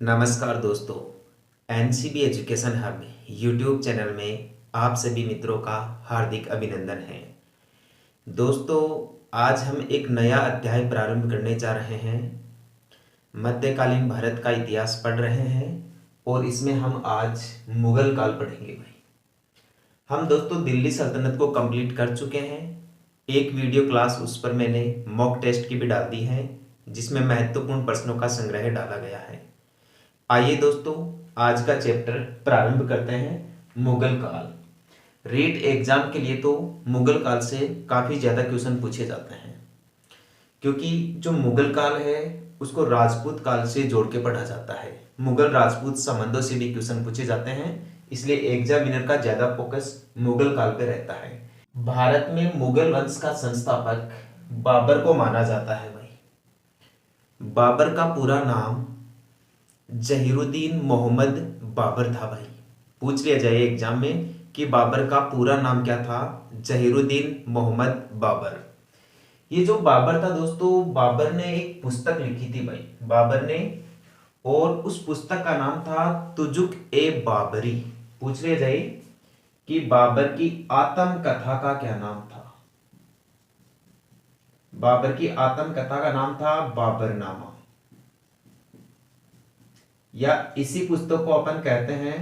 नमस्कार दोस्तों। NCB education hub YouTube channel में आप सभी मित्रों का हार्दिक अभिनंदन है। दोस्तों, आज हम एक नया अध्याय प्रारंभ करने जा रहे हैं। मध्यकालीन भारत का इतिहास पढ़ रहे हैं और इसमें हम आज मुगल काल पढ़ेंगे भाई। हम दोस्तों दिल्ली सल्तनत को कंप्लीट कर चुके हैं। एक वीडियो क्लास उस पर मैंने मॉक टेस्ट की भी डाल दी है, जिसमें महत्वपूर्ण प्रश्नों का संग्रह डाला गया है। आइए दोस्तों, आज का चैप्टर प्रारंभ करते हैं। मुगल काल। रीट एग्जाम के लिए तो मुगल काल से काफ़ी ज़्यादा क्वेश्चन पूछे जाते हैं, क्योंकि जो मुगल काल है उसको राजपूत काल से जोड़ के पढ़ा जाता है। मुगल राजपूत संबंधों से भी क्वेश्चन पूछे जाते हैं, इसलिए एग्जामिनर का ज़्यादा फोकस मुगल काल पे रहता है। भारत में मुगल वंश का संस्थापक बाबर को माना जाता है भाई। बाबर का पूरा नाम जहीरुद्दीन मोहम्मद बाबर था भाई। पूछ लिया जाए एग्जाम में कि बाबर का पूरा नाम क्या था। जहीरुद्दीन मोहम्मद बाबर। ये जो बाबर था दोस्तों, बाबर ने एक पुस्तक लिखी थी भाई, बाबर ने, और उस पुस्तक का नाम था तुजुक ए बाबरी। पूछ लिया जाए कि बाबर की आत्मकथा का क्या नाम था। बाबर की आत्मकथा का नाम था बाबरनामा, या इसी पुस्तक को अपन कहते हैं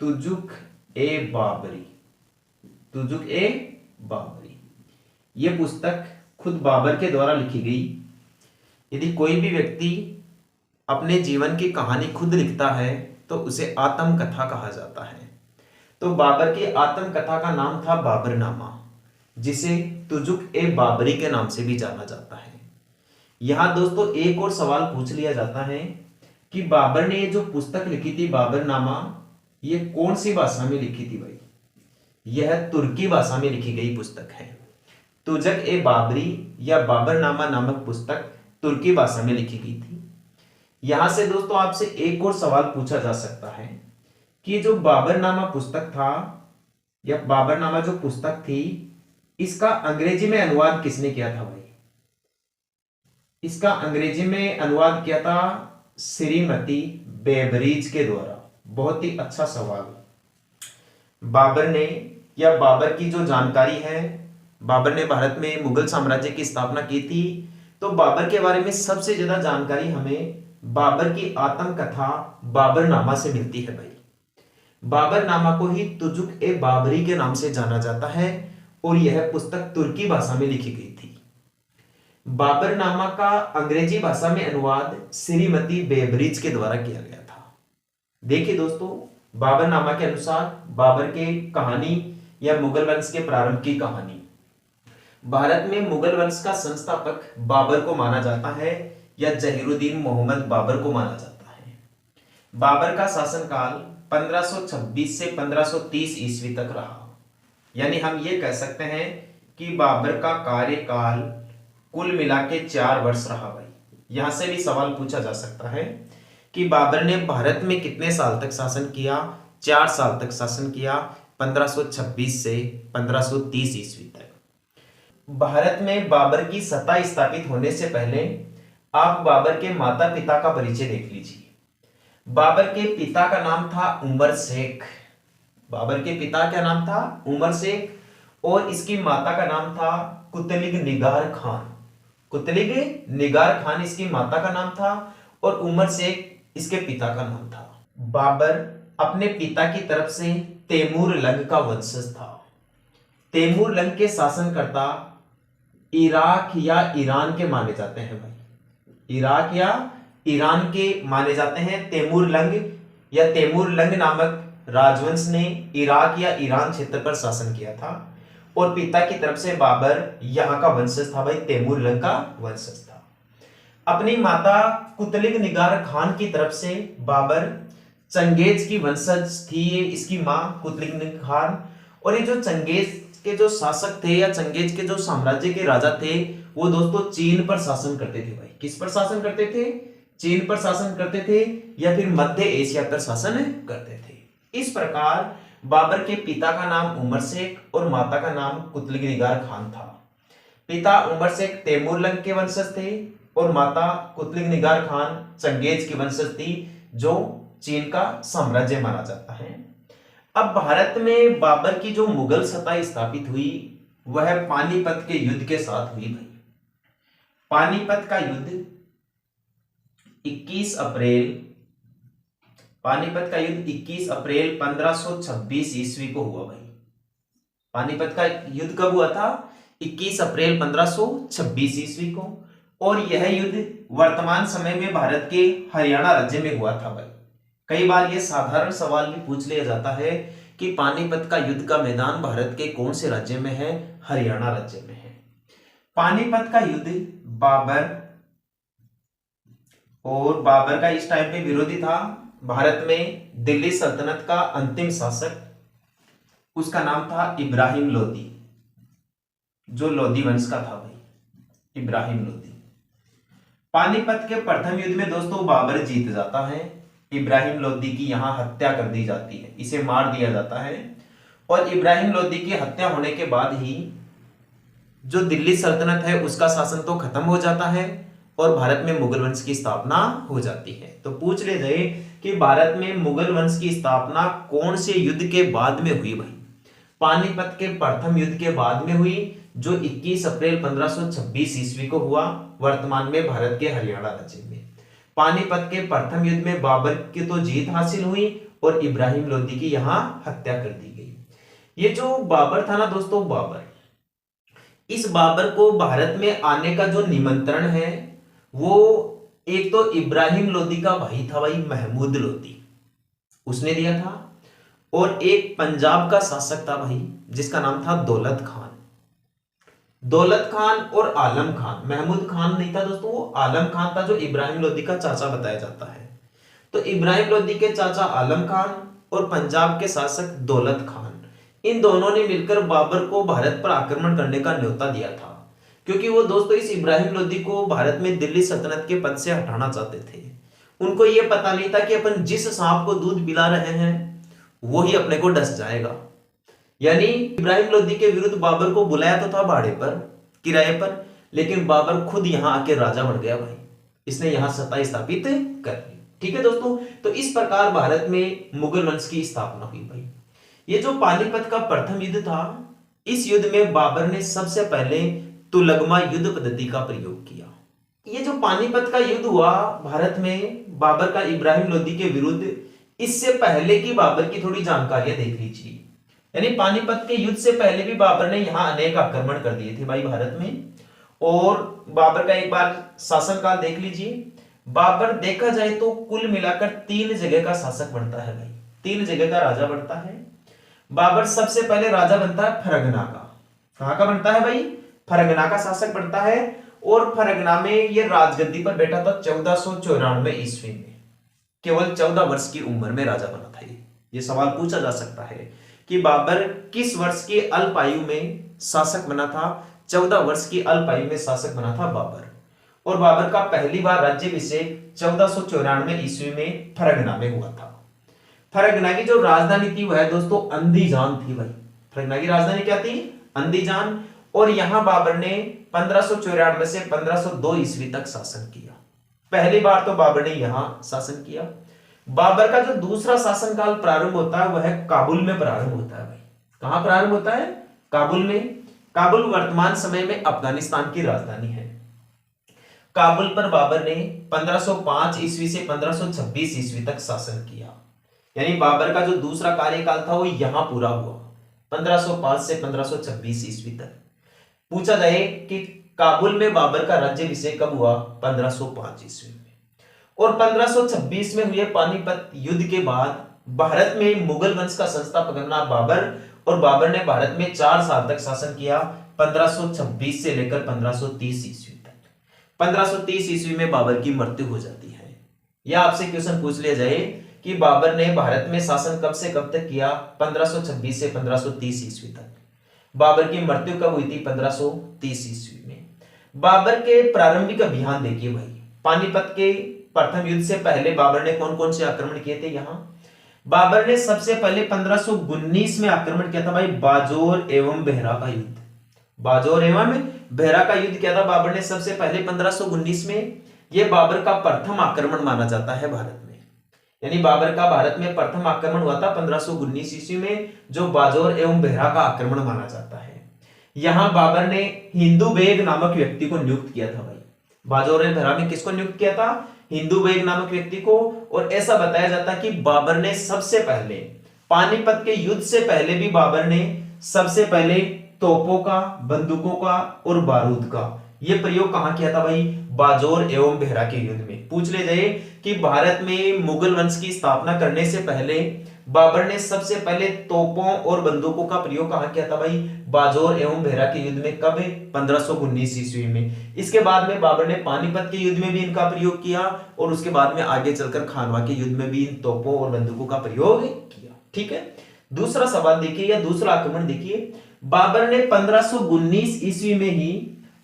तुजुक ए बाबरी। तुजुक ए बाबरी। यह पुस्तक खुद बाबर के द्वारा लिखी गई। यदि कोई भी व्यक्ति अपने जीवन की कहानी खुद लिखता है तो उसे आत्मकथा कहा जाता है। तो बाबर की आत्मकथा का नाम था बाबरनामा, जिसे तुजुक ए बाबरी के नाम से भी जाना जाता है। यहां दोस्तों एक और सवाल पूछ लिया जाता है कि बाबर ने ये जो पुस्तक लिखी थी बाबरनामा, ये कौन सी भाषा में लिखी थी भाई। यह तुर्की भाषा में लिखी गई पुस्तक है। तुजक ए बाबरी या बाबरनामा नामक पुस्तक तुर्की भाषा में लिखी गई थी। यहां से दोस्तों आपसे एक और सवाल पूछा जा सकता है कि जो बाबरनामा पुस्तक था या बाबरनामा जो पुस्तक थी, इसका अंग्रेजी में अनुवाद किसने किया था भाई। इसका अंग्रेजी में अनुवाद किया था श्रीमती बेबरीज के द्वारा। बहुत ही अच्छा सवाल। बाबर ने, या बाबर की जो जानकारी है, बाबर ने भारत में मुगल साम्राज्य की स्थापना की थी, तो बाबर के बारे में सबसे ज्यादा जानकारी हमें बाबर की आत्मकथा बाबरनामा से मिलती है भाई। बाबरनामा को ही तुजुक ए बाबरी के नाम से जाना जाता है और यह पुस्तक तुर्की भाषा में लिखी गई थी। बाबरनामा का अंग्रेजी भाषा में अनुवाद श्रीमती बेबरीज के द्वारा किया गया था। देखिए दोस्तों, बाबरनामा के अनुसार बाबर के कहानी या मुगल वंश के प्रारंभ की कहानी। भारत में मुगल वंश का संस्थापक बाबर को माना जाता है, या जहीरुद्दीन मोहम्मद बाबर को माना जाता है। बाबर का शासनकाल 1526 से 1530 ईस्वी तक रहा। यानी हम ये कह सकते हैं कि बाबर का कार्यकाल कुल मिला के 4 वर्ष रहा भाई। यहां से भी सवाल पूछा जा सकता है कि बाबर ने भारत में कितने साल तक शासन किया। 4 साल तक शासन किया, 1526 से 1530 ईस्वी तक। भारत में बाबर की सत्ता स्थापित होने से पहले आप बाबर के माता पिता का परिचय देख लीजिए। बाबर के पिता का नाम था उमर शेख। बाबर के पिता का नाम था उमर शेख, और इसकी माता का नाम था कुतलिग निगार खान। कुतलिग निगार खान इसकी माता का नाम था और उमर शेख इसके पिता का नाम था। बाबर अपने पिता की तरफ से तैमूर लंग का वंशज था। तैमूर लंग के शासनकर्ता इराक या ईरान के माने जाते हैं भाई। इराक या ईरान के माने जाते हैं। तैमूर लंग या तैमूर लंग नामक राजवंश ने इराक या ईरान क्षेत्र पर शासन किया था, और पिता की तरफ से बाबर यहां का वंशज था भाई, तैमूर लंग का वंशज था। अपनी माता कुतलिग निगार खान की तरफ से बाबर चंगेज की वंशज थी। ये इसकी मां कुतलिग निगार खान, और ये जो चंगेज के जो शासक थे या चंगेज के जो साम्राज्य के राजा थे, वो दोस्तों चीन पर शासन करते थे भाई। किस पर शासन करते थे? चीन पर शासन करते थे, या फिर मध्य एशिया पर शासन करते थे। इस प्रकार बाबर के पिता का नाम उमर शेख और माता का नाम कुतलिग निगार खान था। पिता उमर शेख तैमूर लंग के वंशज थे, और माता कुतुब निगार खान चंगेज की वंशज थी, जो चीन का साम्राज्य माना जाता है। अब भारत में बाबर की जो मुगल सत्ता स्थापित हुई वह पानीपत के युद्ध के साथ हुई भाई। पानीपत का युद्ध 21 अप्रैल पानीपत का युद्ध 21 अप्रैल 1526 ईस्वी को हुआ भाई। पानीपत का युद्ध कब हुआ था? 21 अप्रैल 1526 ईस्वी को। और यह युद्ध वर्तमान समय में भारत के हरियाणा राज्य में हुआ था भाई। कई बार यह साधारण सवाल भी पूछ लिया जाता है कि पानीपत का युद्ध का मैदान भारत के कौन से राज्य में है? हरियाणा राज्य में है। पानीपत का युद्ध बाबर का इस टाइम पे विरोधी था। भारत में दिल्ली सल्तनत का अंतिम शासक, उसका नाम था इब्राहिम लोदी, जो लोदी वंश का था भाई, इब्राहिम लोदी। पानीपत के प्रथम युद्ध में दोस्तों बाबर जीत जाता है। इब्राहिम लोदी की यहां हत्या कर दी जाती है, इसे मार दिया जाता है। और इब्राहिम लोदी की हत्या होने के बाद ही जो दिल्ली सल्तनत है उसका शासन तो खत्म हो जाता है और भारत में मुगल वंश की स्थापना हो जाती है। तो पूछ ले जाए कि भारत में मुगल वंश की स्थापना कौन से युद्ध के बाद में हुई भाई? पानीपत के प्रथम युद्ध के बाद में हुई, जो 21 अप्रैल 1526 ईस्वी को हुआ, वर्तमान में भारत के हरियाणा राज्य में। पानीपत के प्रथम युद्ध में बाबर की तो जीत हासिल हुई और इब्राहिम लोदी की यहां हत्या कर दी गई। ये जो बाबर था ना दोस्तों, इस बाबर को भारत में आने का जो निमंत्रण है वो एक तो इब्राहिम लोदी का भाई था भाई, महमूद लोदी, उसने दिया था। और एक पंजाब का शासक था भाई जिसका नाम था दौलत खान। दौलत खान और आलम खान, महमूद खान नहीं था दोस्तों, वो आलम खान था जो इब्राहिम लोदी का चाचा बताया जाता है। तो इब्राहिम लोदी के चाचा आलम खान और पंजाब के शासक दौलत खान, इन दोनों ने मिलकर बाबर को भारत पर आक्रमण करने का न्योता दिया था, क्योंकि वो दोस्तों इस इब्राहिम लोदी को भारत में दिल्ली सल्तनत के पद से हटाना चाहते थे। उनको ये पता नहीं था कि अपन जिस सांप को दूध पिला रहे हैं वो ही अपने को डस जाएगा। यानी इब्राहिम लोदी के विरुद्ध बाबर को बुलाया तो था भाड़े पर, किराए पर, लेकिन बाबर खुद यहां आके राजा बन गया भाई। इसने यहां सत्ता स्थापित कर ली। ठीक है दोस्तों, तो इस प्रकार भारत में मुगल वंश की स्थापना हुई भाई। ये जो पानीपत का प्रथम युद्ध था, इस युद्ध में बाबर ने सबसे पहले तुलगमा युद्ध पद्धति का प्रयोग किया। ये जो पानीपत का युद्ध हुआ भारत में बाबर का इब्राहिम लोदी के विरुद्ध, इससे पहले की बाबर की थोड़ी जानकारियां देख लीजिए। यानी पानीपत के युद्ध से पहले भी बाबर ने यहां अनेक आक्रमण कर दिए थे भाई भारत में। और बाबर का एक बार शासनकाल देख लीजिए। बाबर देखा जाए तो कुल मिलाकर 3 जगह का शासक बनता है भाई, 3 जगह का राजा बनता है। बाबर सबसे पहले राजा बनता है फरगना का। कहां का बनता है भाई? फरगना का शासक बनता है। और फरगना में ये राजगद्दी पर बैठा था 1494 ईस्वी में। केवल 14 वर्ष की उम्र में राजा बना था। ये सवाल पूछा जा सकता है कि बाबर किस वर्ष की अल्प आयु में शासक बना था? 14 वर्ष की अल्प आयु में शासक बना था बाबर। और बाबर का पहली बार राज्याभिषेक 1494 ईस्वी में फरगना में हुआ था। फरगना की जो राजधानी थी वह दोस्तों अंदीजान थी भाई। फरगना की राजधानी क्या थी? अंदीजान। और यहां बाबर ने 1594 से 1502 ईस्वी तक शासन किया। पहली बार तो बाबर ने यहां शासन किया। बाबर का जो दूसरा शासनकाल प्रारंभ होता है वह काबुल में प्रारंभ होता है भाई। कहां प्रारंभ होता है? काबुल में। काबुल वर्तमान समय में अफगानिस्तान की राजधानी है। काबुल पर बाबर ने 1505 ईस्वी से 1526 ईस्वी तक शासन किया। यानी बाबर का जो दूसरा कार्यकाल था वो यहां पूरा हुआ, 1505 से 1526 ईस्वी तक। पूछा जाए कि काबुल में बाबर का राज्याभिषेक कब हुआ? 1505 ईस्वी में। और 1526 में हुए पानीपत युद्ध के बाद भारत में मुगल वंश का संस्थापक बना बाबर। और बाबर ने भारत में 4 साल तक शासन किया, 1526 से लेकर 1530 ईस्वी तक। 1530 ईस्वी में बाबर की मृत्यु हो जाती है। या आपसे क्वेश्चन पूछ लिया जाए कि बाबर ने भारत में शासन कब से कब तक किया? 1526 से 1530 ईस्वी तक। बाबर की मृत्यु कब हुई थी? 1530 ईस्वी में। बाबर के प्रारंभिक अभियान देखिए भाई। पानीपत के प्रथम युद्ध से पहले बाबर ने कौन कौन से आक्रमण किए थे? यहां बाबर ने सबसे पहले 1519 में आक्रमण किया था भाई, बाजोर एवं बेहरा का युद्ध। बाजोर एवं बेहरा का युद्ध किया था बाबर ने सबसे पहले 1519 में। यह बाबर का प्रथम आक्रमण माना जाता है भारत में, यानी बाबर का भारत में प्रथम आक्रमण हुआ था 1519 ईस्वी में, जो बाजोर एवं बेहरा का आक्रमण माना जाता है। यहां बाबर ने हिंदू बेग नामक व्यक्ति को नियुक्त किया था भाई। बाजोर एवं बेहरा में किसको नियुक्त किया था? हिंदू बेग नामक व्यक्ति को। और ऐसा बताया जाता है कि बाबर ने सबसे पहले पानीपत के युद्ध से पहले भी बाबर ने सबसे पहले तोपों का, बंदूकों का और बारूद का यह प्रयोग कहां किया था भाई? बाजोर एवं बेहरा के युद्ध में। पूछ ले जाए कि भारत में मुगल वंश की स्थापना करने से पहले बाबर ने सबसे पहले तोपों और बंदूकों का प्रयोग कहां किया था भाई? बाजोर एवं बेहरा के युद्ध में। कब? 1519 ईस्वी में। इसके बाद में बाबर ने पानीपत के युद्ध में भी इनका प्रयोग किया और उसके बाद में आगे चलकर खानवा के युद्ध में भी इन तोपों और बंदूकों का प्रयोग किया। ठीक है, दूसरा सवाल देखिए या दूसरा आक्रमण देखिए। बाबर ने 1519 ईस्वी में ही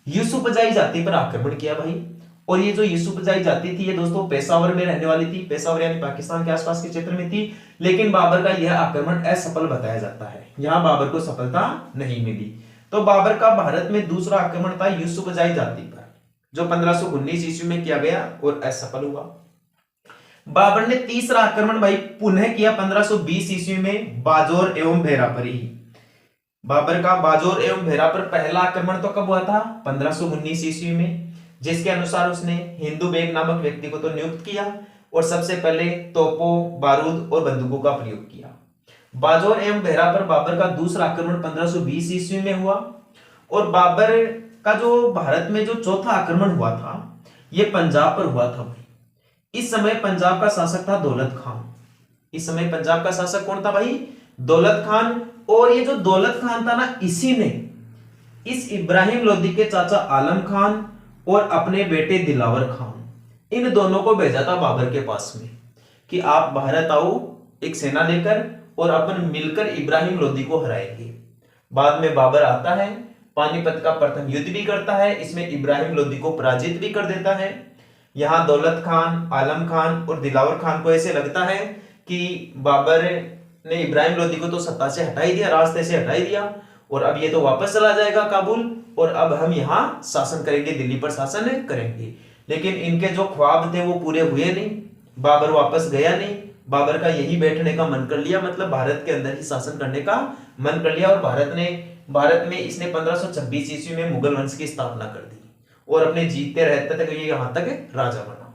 यूसुफजाई जाति पर आक्रमण किया भाई। और ये जो यूसुफजाई जाति थी ये दोस्तों पेशावर में रहने वाली थी। पेशावर यानी पाकिस्तान के आसपास के क्षेत्र में थी। लेकिन बाबर का यह आक्रमण असफल बताया जाता है, यहां बाबर को सफलता नहीं मिली। तो बाबर का भारत में दूसरा आक्रमण था यूसुफजाई जाति पर, जो 1519 ईस्वी में किया गया और असफल हुआ। बाबर ने तीसरा आक्रमण भाई पुनः किया 1520 ईस्वी में बाजोर एवं बेहरा पर ही। बाबर का बाजोर एवं बेहरा पर पहला आक्रमण तो कब हुआ था? 1519 ईस्वी में, जिसके अनुसार उसने हिंदू बेग नामक व्यक्ति को तो नियुक्त किया और सबसे पहले तोपों, बारूद और बंदूकों का प्रयोग किया। बाजोर एवं बेहरा पर बाबर का दूसरा आक्रमण 1520 ईस्वी में हुआ। और बाबर का जो भारत में जो चौथा आक्रमण हुआ था यह पंजाब पर हुआ था भाई। इस समय पंजाब का शासक था दौलत खान। इस समय पंजाब का शासक कौन था भाई? दौलत खान। और ये जो दौलत खान था ना, इसी ने इस इब्राहिम लोदी के चाचा आलम खान और अपने बेटे दिलावर खान, इन दोनों को भेजा था बाबर के पास में कि आप भारत आओ एक सेना लेकर और अपन मिलकर इब्राहिम लोदी को हराएंगे। बाद में बाबर आता है, पानीपत का प्रथम युद्ध भी करता है, इसमें इब्राहिम लोदी को पराजित भी कर देता है। यहां दौलत खान, आलम खान और दिलावर खान को ऐसे लगता है कि बाबर ने इब्राहिम लोदी को तो सत्ता से हटा ही दिया, रास्ते से हटा ही दिया, और अब ये तो वापस चला जाएगा काबुल और अब हम यहां शासन करेंगे, दिल्ली पर शासन करेंगे। लेकिन इनके जो ख्वाब थे वो पूरे हुए नहीं, बाबर वापस गया नहीं। बाबर का यही बैठने का मन कर लिया, मतलब भारत के अंदर ही शासन करने का मन कर लिया। और भारत में इसने 1526 ईस्वी में मुगल वंश की स्थापना कर दी और अपने जीतते रहते तक ये यहां तक राजा बना।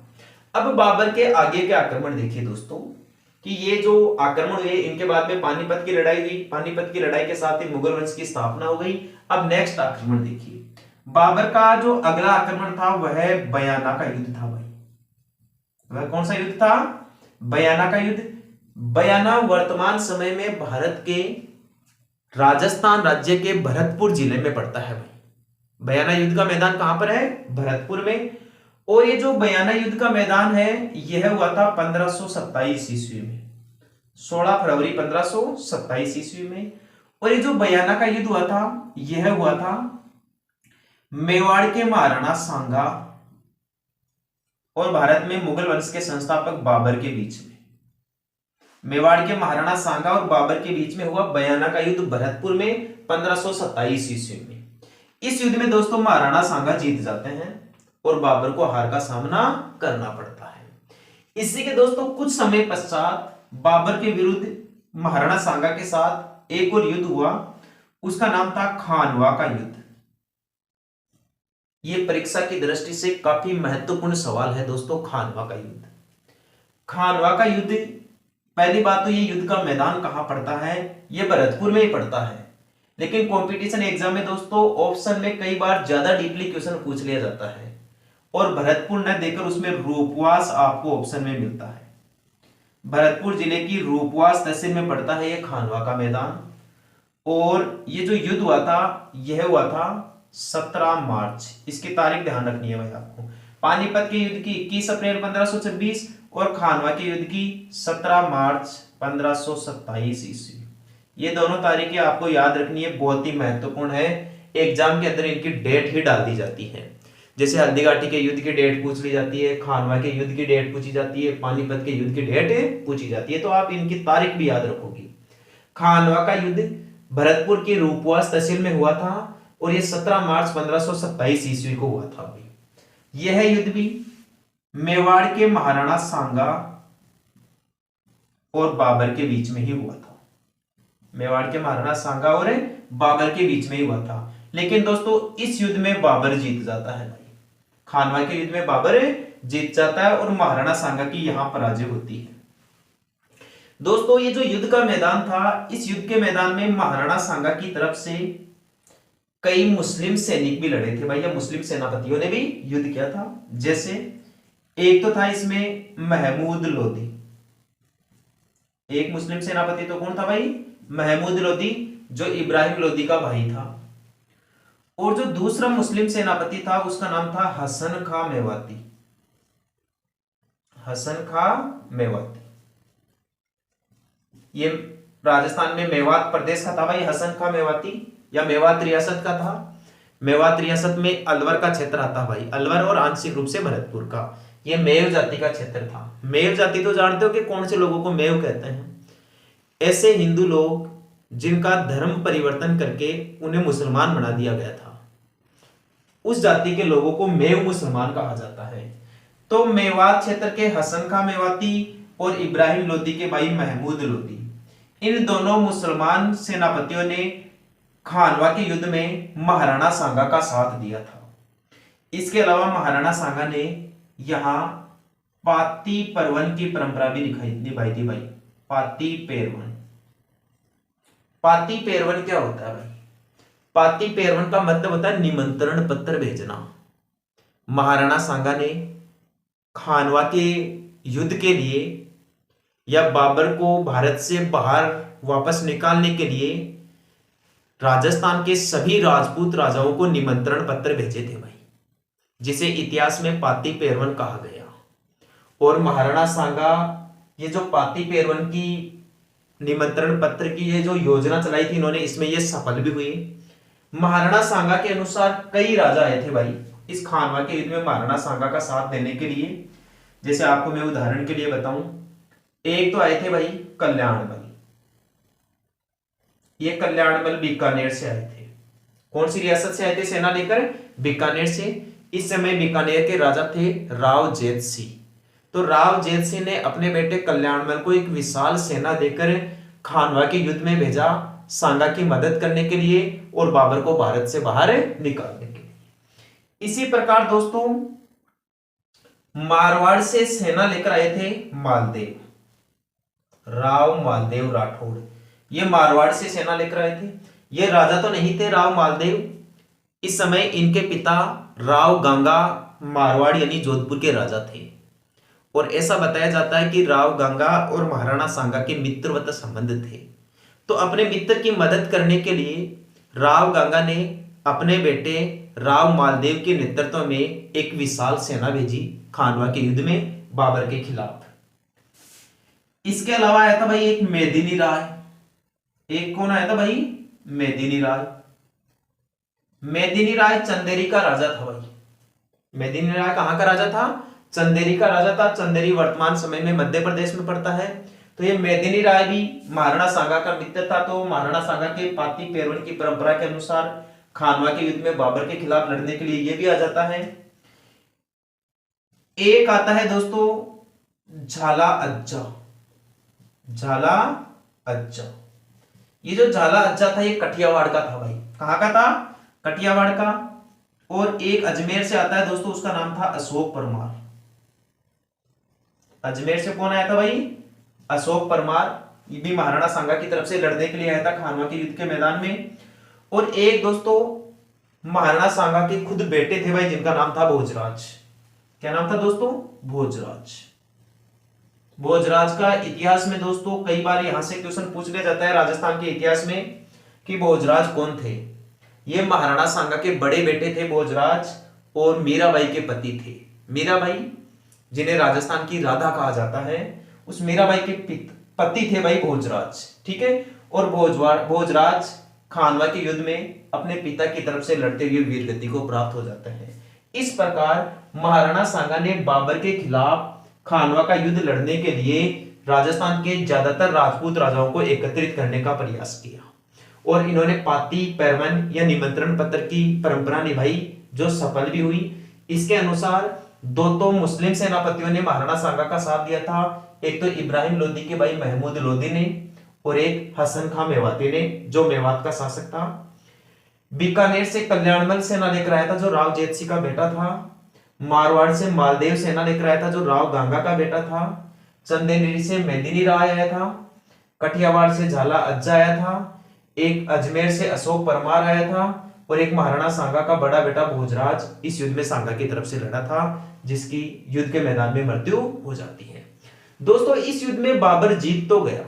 अब बाबर के आगे के आक्रमण देखिए दोस्तों कि ये जो आक्रमण हुए इनके बाद में पानीपत की लड़ाई हुई। पानीपत की लड़ाई के साथ ही मुगल वंश की स्थापना हो गई। अब नेक्स्ट आक्रमण देखिए, बाबर का जो अगला आक्रमण था वह बयाना का युद्ध था भाई। वह कौन सा युद्ध था? बयाना का युद्ध। बयाना वर्तमान समय में भारत के राजस्थान राज्य के भरतपुर जिले में पड़ता है भाई। बयाना युद्ध का मैदान कहां पर है? भरतपुर में। और ये जो बयाना युद्ध का मैदान है यह हुआ था 1527 ईस्वी में, 16 फरवरी 1527 ईस्वी में। और ये जो बयाना का युद्ध हुआ था यह हुआ था मेवाड़ के महाराणा सांगा और भारत में मुगल वंश के संस्थापक बाबर के बीच में। मेवाड़ के महाराणा सांगा और बाबर के बीच में हुआ बयाना का युद्ध भरतपुर में 1527 ईस्वी में। इस युद्ध में दोस्तों महाराणा सांगा जीत जाते हैं और बाबर को हार का सामना करना पड़ता है। इसी के दोस्तों कुछ समय पश्चात बाबर के विरुद्ध महाराणा सांगा के साथ एक और युद्ध हुआ, उसका नाम था खानवा का युद्ध। यह परीक्षा की दृष्टि से काफी महत्वपूर्ण सवाल है दोस्तों, खानवा का युद्ध। खानवा का युद्ध, पहली बात तो ये युद्ध का मैदान कहां पड़ता है? यह भरतपुर में ही पड़ता है। लेकिन कंपटीशन एग्जाम में दोस्तों ऑप्शन में कई बार ज्यादा डीपली क्वेश्चन पूछ लिया जाता है और भरतपुर न देकर उसमें रूपवास आपको ऑप्शन में मिलता है। भरतपुर जिले की रूपवास तहसील में पड़ता है यह खानवा का मैदान। और ये जो युद्ध हुआ था यह हुआ था 17 मार्च, इसकी तारीख ध्यान रखनी है भाई आपको। पानीपत के युद्ध की 21 अप्रैल 1526 और खानवा के युद्ध की 17 मार्च 1527 ईस्वी। ये दोनों तारीखें आपको याद रखनी है, बहुत ही महत्वपूर्ण है। एग्जाम के अंदर इनकी डेट ही डाल दी जाती है। जैसे हल्दीघाटी के युद्ध की डेट पूछ ली जाती है, खानवा के युद्ध की डेट पूछी जाती है, पानीपत के युद्ध की डेट पूछी जाती है, तो आप इनकी तारीख भी याद रखोगे। खानवा का युद्ध भरतपुर की रूपवास तहसील में हुआ था। और ये 17 मार्च 1527 ईस्वी को हुआ था भाई। यह युद्ध भी मेवाड़ के महाराणा सांगा और बाबर के बीच में ही हुआ था। मेवाड़ के महाराणा सांगा और बाबर के बीच में ही हुआ था। लेकिन दोस्तों इस युद्ध में बाबर जीत जाता है भाई। खानवा के युद्ध में बाबर जीत जाता है और महाराणा सांगा की यहां पराजय होती है। दोस्तों ये जो युद्ध का मैदान था, इस युद्ध के मैदान में महाराणा सांगा की तरफ से कई मुस्लिम सैनिक भी लड़े थे भाई, या मुस्लिम सेनापतियों ने भी युद्ध किया था। जैसे एक तो था इसमें महमूद लोधी, एक मुस्लिम सेनापति तो कौन था भाई? महमूद लोधी, जो इब्राहिम लोधी का भाई था। और जो दूसरा मुस्लिम सेनापति था उसका नाम था हसन खां मेवाती। हसन खां मेवाती, ये राजस्थान में मेवात प्रदेश का था भाई हसन खां मेवाती, या मेवात रियासत का था। मेवात रियासत में अलवर का क्षेत्र आता भाई, अलवर और आंशिक रूप से भरतपुर का। यह मेव जाति का क्षेत्र था। मेव जाति तो जानते हो कि कौन से लोगों को मेव कहते हैं? ऐसे हिंदू लोग जिनका धर्म परिवर्तन करके उन्हें मुसलमान बना दिया गया था, उस जाति के लोगों को मेव मुसलमान कहा जाता है। तो मेवात क्षेत्र के हसन खां मेवाती और इब्राहिम लोदी के भाई महमूद लोदी, इन दोनों मुसलमान सेनापतियों ने खानवा के युद्ध में महाराणा सांगा का साथ दिया था। इसके अलावा महाराणा सांगा ने यहां पाती परवन की परंपरा भी निभाई थी भाई। पाती पेरवन, पाती पेरवन क्या होता है भाई? पाती पेरवन का मतलब होता है निमंत्रण पत्र भेजना। महाराणा सांगा ने खानवा के युद्ध के लिए या बाबर को भारत से बाहर वापस निकालने के लिए राजस्थान के सभी राजपूत राजाओं को निमंत्रण पत्र भेजे थे भाई, जिसे इतिहास में पाती पेरवन कहा गया। और महाराणा सांगा ये जो पाती पेरवन की निमंत्रण पत्र की ये जो योजना चलाई थी इन्होंने, इसमें ये सफल भी हुई। महाराणा सांगा के अनुसार कई राजा आए थे भाई इस खानवा के युद्ध में महाराणा सांगा का साथ देने के लिए। जैसे आपको मैं उदाहरण के लिए बताऊं, एक तो आए थे भाई कल्याणमल। ये कल्याणमल बीकानेर से आए थे। कौन सी रियासत से आए थे सेना लेकर? बीकानेर से। इस समय बीकानेर के राजा थे राव जेत सिंह। तो राव जेत सिंह ने अपने बेटे कल्याणमल को एक विशाल सेना देकर खानवा के युद्ध में भेजा, सांगा की मदद करने के लिए और बाबर को भारत से बाहर निकालने के लिए। इसी प्रकार दोस्तों मारवाड़ से सेना लेकर आए थे मालदेव, राव मालदेव राठौड़। ये मारवाड़ से सेना लेकर आए थे। ये राजा तो नहीं थे राव मालदेव, इस समय इनके पिता राव गंगा मारवाड़ यानी जोधपुर के राजा थे। और ऐसा बताया जाता है कि राव गंगा और महाराणा सांगा के मित्रवत संबंध थे। तो अपने मित्र की मदद करने के लिए राव गंगा ने अपने बेटे राव मालदेव के नेतृत्व में एक विशाल सेना भेजी खानवा के युद्ध में बाबर के खिलाफ। इसके अलावा आया था भाई एक मेदिनी राय। एक कौन आया था भाई? मेदिनी राय। मेदिनी राय चंदेरी का राजा था भाई। मेदिनी राय कहां का राजा था? चंदेरी का राजा था। चंदेरी वर्तमान समय में मध्य प्रदेश में पड़ता है। तो ये मेदिनी राय भी महाराणा सांगा का मित्र था। तो महाराणा सांगा के पाती पेरवन की परंपरा के अनुसार खानवा के युद्ध में बाबर के खिलाफ लड़ने के लिए ये भी आ जाता है। एक आता है दोस्तों झाला अज्जा। झाला अज्जा, ये जो झाला अज्जा था ये कठियावाड़ का था भाई। कहां का था? कठियावाड़ का। और एक अजमेर से आता है दोस्तों, उसका नाम था अशोक परमार। अजमेर से कौन आया था भाई? अशोक परमार। ये भी महाराणा सांगा की तरफ से लड़ने के लिए आया था खानवा के युद्ध के मैदान में। और एक दोस्तों महाराणा सांगा के खुद बेटे थे भाई, जिनका नाम था भोजराज। क्या नाम था दोस्तों? भोजराज। भोजराज का इतिहास में दोस्तों कई बार यहां से क्वेश्चन पूछ लिया जाता है राजस्थान के इतिहास में कि भोजराज कौन थे। ये महाराणा सांगा के बड़े बेटे थे भोजराज और मीराबाई के पति थे। मीराबाई जिन्हें राजस्थान की राधा कहा जाता है, उस मीराबाई के पति थे भाई भोजराज। ठीक है। और भोजराज खानवा के युद्ध में अपने पिता की तरफ से लड़ते हुए वीरगति को प्राप्त हो जाते हैं। इस प्रकार महाराणा सांगा ने बाबर के खिलाफ खानवा का युद्ध लड़ने के लिए राजस्थान के ज्यादातर राजपूत राजाओं को एकत्रित करने का प्रयास किया। और इन्होंने पाती पैरवन या निमंत्रण पत्र की परंपरा निभाई जो सफल भी हुई। इसके अनुसार दो तो मुस्लिम सेनापतियों ने महाराणा सांगा का साथ दिया था, एक तो इब्राहिम लोदी के भाई महमूद लोदी ने और एक हसन खां मेवाती ने जो मेवात का शासक था। बीकानेर से कल्याणमल सेना लेकर आया था जो राव जेतसी का बेटा था। मारवाड़ से मालदेव सेना लेकर आया था जो राव गांगा का बेटा था। चंदेनेरी से मेदिनी राय आया था। कठियावाड़ से झाला अज्जा आया था। एक अजमेर से अशोक परमार आया था और एक महाराणा सांगा का बड़ा बेटा भोजराज इस युद्ध में सांगा की तरफ से लड़ा था, जिसकी युद्ध के मैदान में मृत्यु हो जाती है। दोस्तों इस युद्ध में बाबर जीत तो गया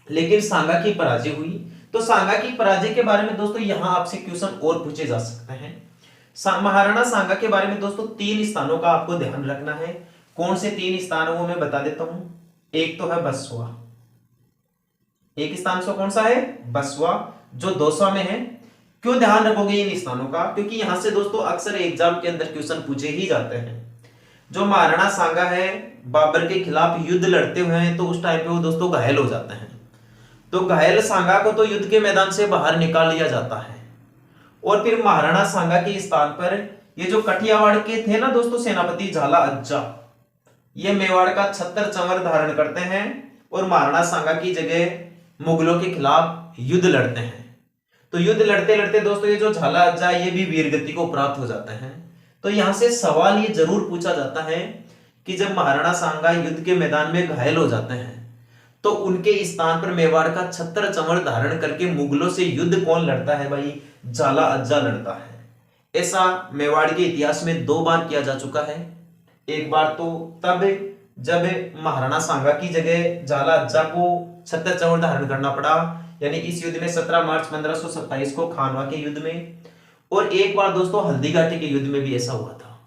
लेकिन सांगा की पराजय हुई। तो सांगा की पराजय के बारे में दोस्तों यहां आपसे क्वेश्चन और पूछे जा सकते हैं। महाराणा सांगा के बारे में दोस्तों 3 स्थानों का आपको ध्यान रखना है। कौन से 3 स्थान वो मैं बता देता हूं। एक तो है बसवा, एक स्थान से कौन सा है बसवा जो दौसा में है। क्यों ध्यान रखोगे इन स्थानों का, क्योंकि यहां से दोस्तों अक्सर एग्जाम के अंदर क्वेश्चन पूछे ही जाते हैं। जो महाराणा सांगा है बाबर के खिलाफ युद्ध लड़ते हुए हैं तो उस टाइम पे वो दोस्तों घायल हो जाते हैं। तो घायल सांगा को तो युद्ध के मैदान से बाहर निकाल लिया जाता है और फिर महाराणा सांगा के स्थान पर ये जो कठियावाड़ के थे ना दोस्तों सेनापति झाला अज्जा, ये मेवाड़ का छत्र चंवर धारण करते हैं और महाराणा सांगा की जगह मुगलों के खिलाफ युद्ध लड़ते हैं। तो युद्ध लड़ते लड़ते दोस्तों ये जो झाला अज्जा ये भी वीरगति को प्राप्त हो जाते हैं। तो यहां से सवाल ये जरूर पूछा जाता है कि जब महाराणा सांगा युद्ध के मैदान में घायल हो जाते हैं तो उनके स्थान पर मेवाड़ का छत्र चंवर धारण करके मुगलों से युद्ध कौन लड़ता है भाई, झाला अज्जा लड़ता है। ऐसा मेवाड़ के इतिहास में 2 बार किया जा चुका है। एक बार तो तब जब महाराणा सांगा की जगह झाला अज्जा को छत्र चंवर धारण करना पड़ा, यानी इस युद्ध में 17 मार्च 1527 को खानवा के युद्ध में। और एक बार दोस्तों हल्दी घाटी के युद्ध में भी ऐसा हुआ था।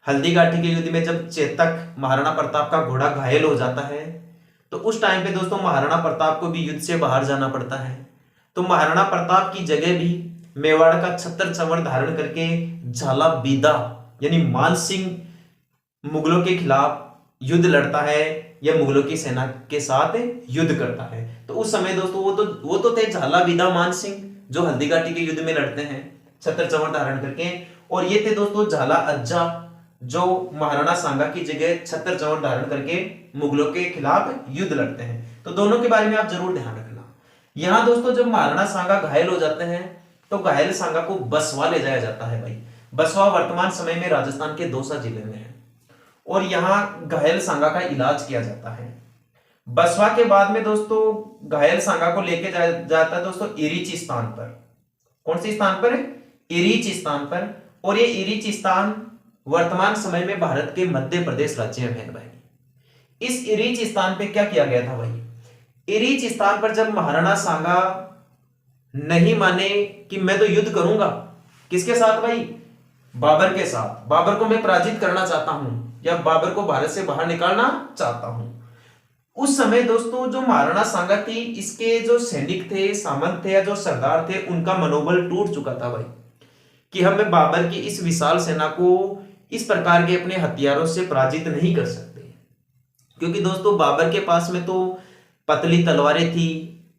हल्दी घाटी के युद्ध में जब चेतक महाराणा प्रताप का घोड़ा घायल हो जाता है तो उस टाइम पे दोस्तों महाराणा प्रताप को भी युद्ध से बाहर जाना पड़ता है। तो महाराणा प्रताप की जगह भी मेवाड़ का छत्र चंवर धारण करके झाला बीदा यानी मान सिंह मुगलों के खिलाफ युद्ध लड़ता है या मुगलों की सेना के साथ युद्ध करता है। तो उस समय दोस्तों वो तो थे झाला बीदा मान सिंह जो हल्दी घाटी के युद्ध में लड़ते हैं छत्र चंवर धारण करके, और ये थे दोस्तों झाला अज्जा जो महाराणा सांगा की जगह छत्र चंवर धारण करके मुगलों के खिलाफ युद्ध लड़ते हैं। तो दोनों के बारे में आप जरूर ध्यान रखना। यहां दोस्तों जब महाराणा सांगा घायल हो जाते हैं तो घायल सांगा को बसवा ले जाया जाता है भाई। बसवा वर्तमान समय में राजस्थान के दौसा जिले में है और यहां घायल सांगा का इलाज किया जाता है। बसवा के बाद में दोस्तों घायल सांगा को लेके जाता है दोस्तों इरीच स्थान पर। कौन सी स्थान पर? इरीच स्थान पर। और ये इरीच स्थान वर्तमान समय में भारत के मध्य प्रदेश राज्य में है भाई। इस इरीच स्थान पे क्या किया गया था भाई, इरीच स्थान पर जब महाराणा सांगा नहीं माने कि मैं तो युद्ध करूंगा किसके साथ भाई, बाबर के साथ, बाबर को मैं पराजित करना चाहता हूं या बाबर को भारत से बाहर निकालना चाहता हूं। उस समय दोस्तों जो महाराणा सांगा थी इसके जो सैनिक थे, सामंत थे या जो सरदार थे, उनका मनोबल टूट चुका था भाई कि हमें बाबर की इस विशाल सेना को इस प्रकार के अपने हथियारों से पराजित नहीं कर सकते, क्योंकि दोस्तों बाबर के पास में तो पतली तलवारें थी,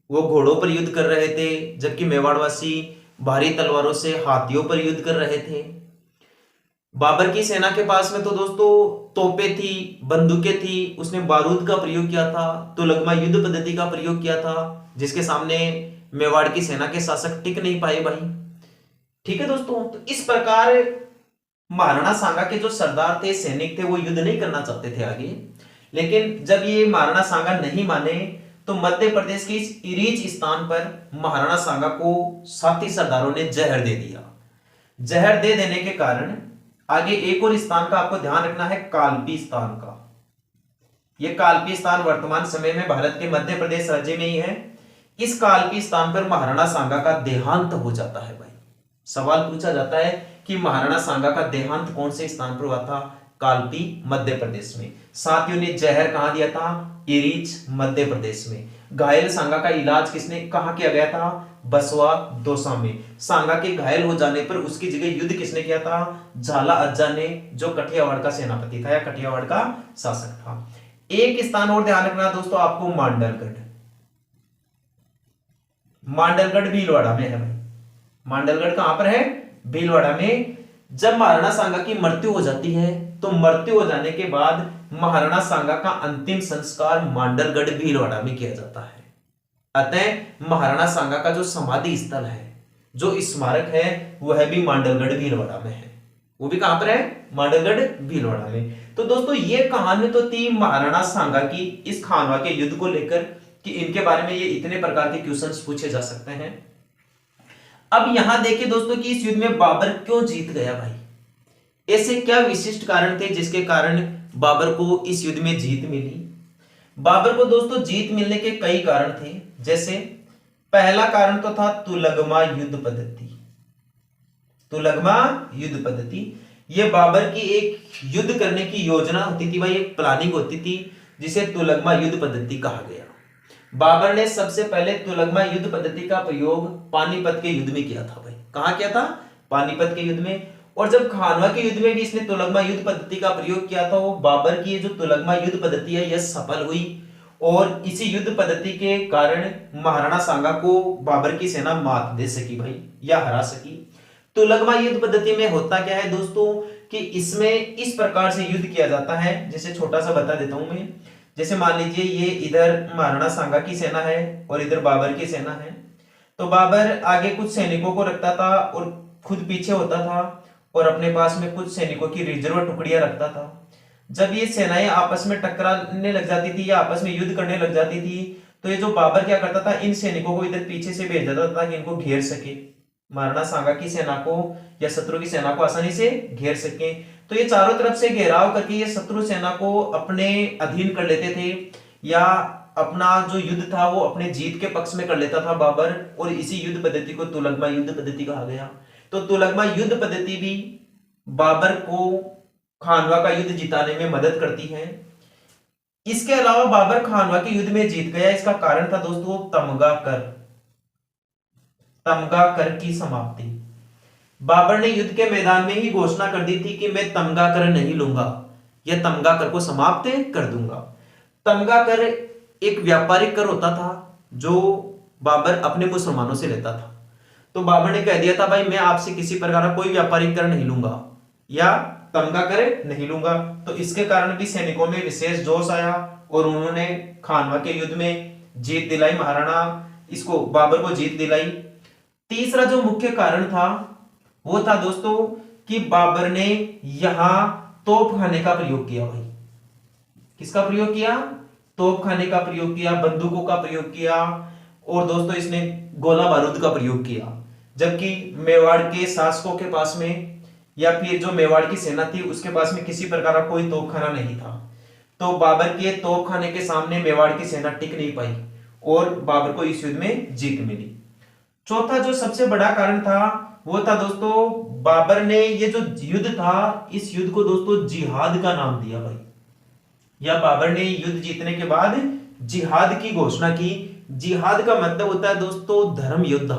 वो घोड़ों पर युद्ध कर रहे थे, जबकि मेवाड़वासी भारी तलवारों से हाथियों पर युद्ध कर रहे थे। बाबर की सेना के पास में तो दोस्तों तोपें थी, बंदूकें थी, उसने बारूद का प्रयोग किया था, तुलगमा युद्ध पद्धति का प्रयोग किया था, जिसके सामने मेवाड़ की सेना के शासक टिक नहीं पाए भाई। ठीक है दोस्तों, तो इस प्रकार महाराणा सांगा के जो सरदार थे, सैनिक थे, वो युद्ध नहीं करना चाहते थे आगे। लेकिन जब ये महाराणा सांगा नहीं माने तो मध्य प्रदेश के इस इरीच स्थान पर महाराणा सांगा को साथी सरदारों ने जहर दे दिया। जहर दे देने के कारण आगे एक और स्थान का आपको ध्यान रखना है, कालपी स्थान का। यह कालपी स्थान वर्तमान समय में भारत के मध्य प्रदेश राज्य में ही है। इस कालपी स्थान पर महाराणा सांगा का देहांत हो जाता है भाई। सवाल पूछा जाता है कि महाराणा सांगा का देहांत कौन से स्थान पर हुआ था? कालपी मध्य प्रदेश में। साथियों ने जहर कहां दिया था? इरीच मध्य प्रदेश में। घायल सांगा का इलाज किसने कहां किया गया था? बसवा दौसा में। सांगा के घायल हो जाने पर उसकी जगह युद्ध किसने किया था? झाला अज्जा ने, जो कठियावाड़ का सेनापति था या कठियावाड़ का शासक था। एक स्थान और ध्यान रखना दोस्तों आपको, मांडलगढ़। मांडलगढ़ भीलवाड़ा में है भाई। मांडलगढ़ कहां पर है? भीलवाड़ा में। जब महाराणा सांगा की मृत्यु हो जाती है तो मृत्यु हो जाने के बाद महाराणा सांगा का अंतिम संस्कार मांडलगढ़ भीलवाड़ा में किया जाता है। अतः महाराणा सांगा का जो समाधि स्थल है, जो स्मारक है, वह भी मांडलगढ़ भीलवाड़ा में है। वो भी कहां पर है? मांडलगढ़ भीलवाड़ा में। तो दोस्तों ये कहानी तो थी महाराणा सांगा की इस खानवा के युद्ध को लेकर कि इनके बारे में ये इतने प्रकार के क्वेश्चंस पूछे जा सकते हैं। अब यहां देखिए दोस्तों कि इस युद्ध में बाबर क्यों जीत गया भाई? ऐसे क्या विशिष्ट कारण थे जिसके कारण बाबर को इस युद्ध में जीत मिली? बाबर को दोस्तों जीत मिलने के कई कारण थे। जैसे पहला कारण तो था तुलगमा युद्ध पद्धति। तुलगमा युद्ध पद्धति ये बाबर की एक युद्ध करने की योजना होती थी भाई, एक प्लानिंग होती थी जिसे तुलगमा युद्ध पद्धति कहा गया। बाबर ने सबसे पहले तुलगमा युद्ध पद्धति का प्रयोग पानीपत के युद्ध में किया था भाई। कहां किया था? पानीपत के युद्ध में। और जब खानवा के युद्ध में भी इसने तुलगमा युद्ध पद्धति का प्रयोग किया था, वो बाबर की ये जो तुलगमा युद्ध पद्धति है यह सफल हुई और इसी युद्ध पद्धति के कारण महाराणा सांगा को बाबर की सेना मात दे सकी भाई, या हरा सकी। तुलगमा युद्ध पद्धति में होता क्या है दोस्तों कि इसमें इस प्रकार से युद्ध किया जाता है, जैसे छोटा सा बता देता हूं मैं। जैसे मान लीजिए ये इधर महाराणा सांगा की सेना है और इधर बाबर की सेना है, तो बाबर आगे कुछ सैनिकों को रखता था और खुद पीछे होता था और अपने पास में कुछ सैनिकों की रिजर्व टुकड़ियां रखता था। जब ये सेनाएं आपस में टकराने लग जाती थी या आपस में युद्ध करने लग जाती थी, तो ये जो बाबर क्या करता था, इन सैनिकों को इधर पीछे से भेज देता था कि इनको घेर सके, महाराणा सांगा की सेना को या शत्रु की सेना को आसानी से घेर सके। तो ये चारों तरफ से घेराव करके ये शत्रु सेना को अपने अधीन कर लेते थे या अपना जो युद्ध था वो अपने जीत के पक्ष में कर लेता था बाबर, और इसी युद्ध पद्धति को तुलगमा युद्ध पद्धति कहा गया। तो तुलगमा युद्ध पद्धति भी बाबर को खानवा का युद्ध जिताने में मदद करती है। इसके अलावा बाबर खानवा के युद्ध में जीत गया, इसका कारण था दोस्तों तमगा कर। तमगा कर की समाप्ति। बाबर ने युद्ध के मैदान में ही घोषणा कर दी थी कि मैं तमगा कर नहीं लूंगा, यह तमगा कर को समाप्त कर दूंगा। तमगा कर एक व्यापारिक कर होता था जो बाबर अपने मुसलमानों से लेता था। तो बाबर ने कह दिया था भाई मैं आपसे किसी प्रकार का कोई व्यापारिक कर नहीं लूंगा या तमगा कर नहीं लूंगा। तो इसके कारण भी सैनिकों में विशेष जोश आया और उन्होंने खानवा के युद्ध में जीत दिलाई, महाराणा इसको बाबर को जीत दिलाई। तीसरा जो मुख्य कारण था वो था दोस्तों कि बाबर ने यहां तोपखाने का प्रयोग किया भाई। किसका प्रयोग किया? तोपखाने का प्रयोग किया, बंदूकों का प्रयोग किया और दोस्तों इसने गोला बारूद का प्रयोग किया। जबकि मेवाड़ के शासकों के पास में या फिर जो मेवाड़ की सेना थी उसके पास में किसी प्रकार का कोई तोपखाना नहीं था। तो बाबर के तोपखाने के सामने मेवाड़ की सेना टिक नहीं पाई और बाबर को इस युद्ध में जीत मिली। चौथा जो सबसे बड़ा कारण था वो था दोस्तों बाबर ने ये जो युद्ध था इस युद्ध को दोस्तों जिहाद का नाम दिया भाई, या बाबर ने युद्ध जीतने के बाद जिहाद की घोषणा की। जिहाद का मतलब होता है दोस्तों धर्म युद्ध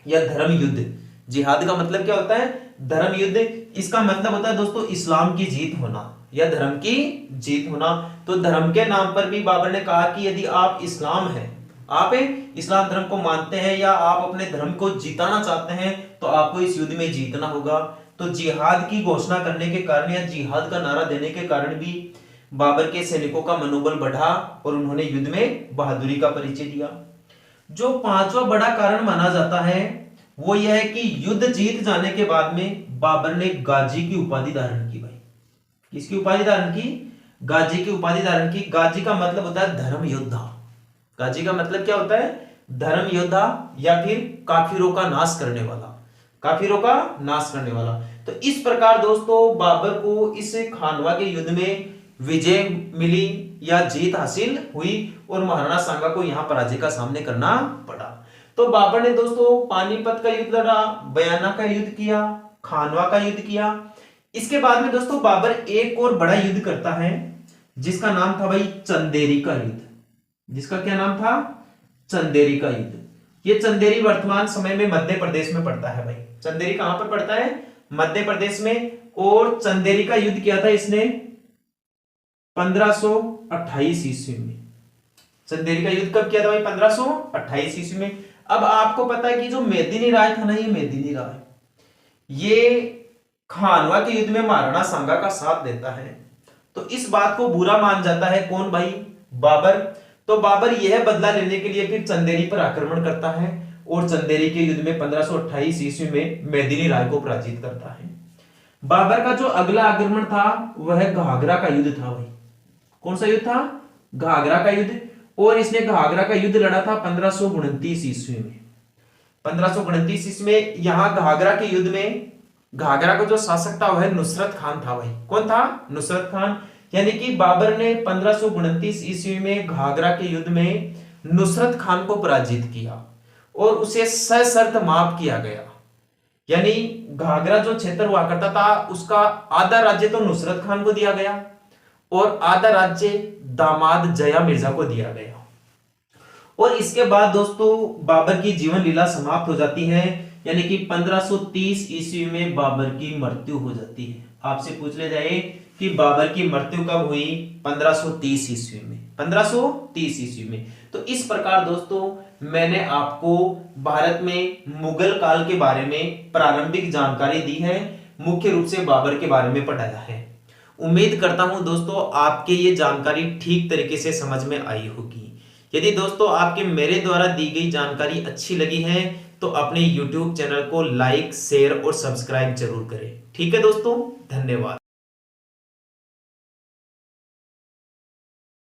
या धर्म युद्ध। जिहाद का मतलब क्या होता है? धर्म युद्ध। इसका मतलब होता है दोस्तों इस्लाम की जीत होना या धर्म की जीत होना। तो धर्म के नाम पर भी बाबर ने कहा कि यदि आप इस्लाम है, आप इस्लाम धर्म को मानते हैं या आप अपने धर्म को जिताना चाहते हैं तो आपको इस युद्ध में जीतना होगा। तो जिहाद की घोषणा करने के कारण या जिहाद का नारा देने के कारण भी बाबर के सैनिकों का मनोबल बढ़ा और उन्होंने युद्ध में बहादुरी का परिचय दिया। जो पांचवा बड़ा कारण माना जाता है वो यह है कि युद्ध जीत जाने के बाद में बाबर ने गाजी की उपाधि धारण की भाई। किसकी उपाधि धारण की? गाजी की उपाधि धारण की। गाजी का मतलब होता है धर्म योद्धा। गाजी का मतलब क्या होता है? धर्म योद्धा या फिर काफिरों का नाश करने वाला, काफिरों का नाश करने वाला। तो इस प्रकार दोस्तों बाबर को इस खानवा के युद्ध में विजय मिली या जीत हासिल हुई और महाराणा सांगा को यहां पराजय का सामना करना पड़ा। तो बाबर ने दोस्तों पानीपत का युद्ध लड़ा, बयाना का युद्ध किया, खानवा का युद्ध किया। इसके बाद में दोस्तों बाबर एक और बड़ा युद्ध करता है जिसका नाम था भाई चंदेरी का युद्ध। जिसका क्या नाम था? चंदेरी का युद्ध। ये चंदेरी वर्तमान समय में मध्य प्रदेश में पड़ता है भाई। चंदेरी कहां पर पड़ता है? मध्य प्रदेश में। और चंदेरी का युद्ध किया था इसने 1528 ईस्वी में। चंदेरी का युद्ध कब किया था भाई? 1528 ईस्वी में। अब आपको पता है कि जो मेदिनी राय था ना, ये मेदिनी राय ये खानवा के युद्ध में महाराणा सांगा का साथ देता है। तो इस बात को बुरा मान जाता है कौन भाई? बाबर। तो बाबर यह बदला लेने के लिए फिर चंदेरी पर आक्रमण करता है और चंदेरी के युद्ध में 1528 ईस्वी में मेदिनी राय को पराजित करता है। बाबर का जो अगला आक्रमण था वह घाघरा का युद्ध था भाई। कौन सा युद्ध था? घाघरा का युद्ध। और इसने घाघरा का युद्ध लड़ा था 1529 ईस्वी में। 1529 ईस्वी में यहां घाघरा के युद्ध में घाघरा का जो शासक था वह नुसरत खान था भाई। कौन था? नुसरत खान। यानी कि बाबर ने 1529 ईस्वी में घाघरा के युद्ध में नुसरत खान को पराजित किया और उसे सशर्त माफ किया गया। यानी घाघरा जो क्षेत्र हुआ करता था उसका आधा राज्य तो नुसरत खान को दिया गया और आधा राज्य दामाद जया मिर्जा को दिया गया। और इसके बाद दोस्तों बाबर की जीवन लीला समाप्त हो जाती है, यानी कि 1530 ईस्वी में बाबर की मृत्यु हो जाती है। आपसे पूछ ले जाए कि बाबर की मृत्यु कब हुई? 1530 ईस्वी में। 1530 ईस्वी में। तो इस प्रकार दोस्तों मैंने आपको भारत में मुगल काल के बारे में प्रारंभिक जानकारी दी है, मुख्य रूप से बाबर के बारे में पढ़ाया है। उम्मीद करता हूं दोस्तों आपके ये जानकारी ठीक तरीके से समझ में आई होगी। यदि दोस्तों आपके मेरे द्वारा दी गई जानकारी अच्छी लगी है तो अपने YouTube चैनल को लाइक, शेयर और सब्सक्राइब जरूर करें। ठीक है दोस्तों, धन्यवाद।